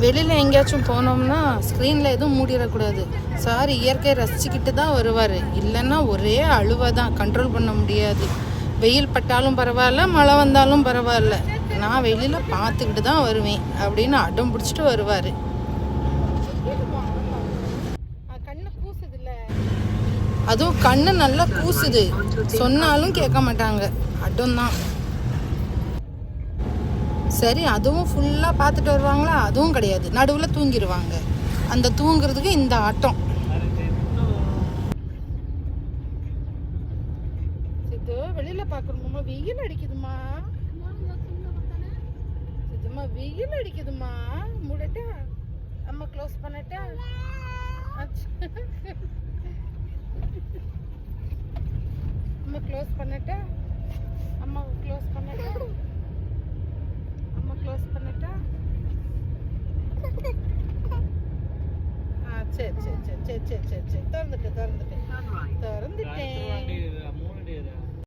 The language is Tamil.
வெளியில் எங்கேயாச்சும் போனோம்னா ஸ்க்ரீனில் எதுவும் மூடிடக்கூடாது. சார் இயற்கையை ரசிச்சுக்கிட்டு தான் வருவார். இல்லைன்னா ஒரே அழுவை தான், கண்ட்ரோல் பண்ண முடியாது. வெயில் பட்டாலும் பரவாயில்ல, மழை வந்தாலும் பரவாயில்ல, நான் வெளியில் பார்த்துக்கிட்டு தான் வருவேன் அப்படின்னு அடம் பிடிச்சிட்டு வருவார். அதுவும் கண்ணு நல்லா கூசுது, சொன்னாலும் கேட்க மாட்டாங்க, அடம் தான். சரி, அதுவும் ஃபுல்லாக பார்த்துட்டு வருவாங்களா? அதுவும் கிடையாது, நடுவில் தூங்கிடுவாங்க. அந்த தூங்குறதுக்கு இந்த ஆட்டம். சித்து வெளியில் பார்க்கணுமா? வெயில் அடிக்குதுமா, சித்துமா வெயில் அடிக்குதுமா. மூடட்டா? அம்மா க்ளோஸ் பண்ணட்டா? அம்மா க்ளோஸ் பண்ணட்டா? அம்மா க்ளோஸ் பண்ணட்டா? அம்மா க்ளோஸ் பண்ணட்டா? சரி சரி சரி சரி சரி சரி சரி திறந்துட்டு